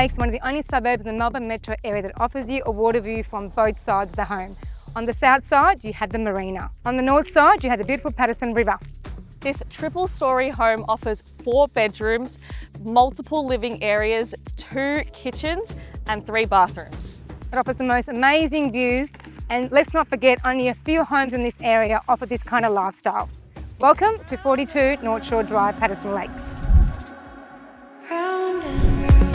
Lakes is one of the only suburbs in the Melbourne metro area that offers you a water view from both sides of the home. On the south side, you had the marina. On the north side, you had the beautiful Patterson River. This triple-storey home offers 4 bedrooms, multiple living areas, 2 kitchens and 3 bathrooms. It offers the most amazing views, and let's not forget, only a few homes in this area offer this kind of lifestyle. Welcome to 42 North Shore Drive, Patterson Lakes. Round and round.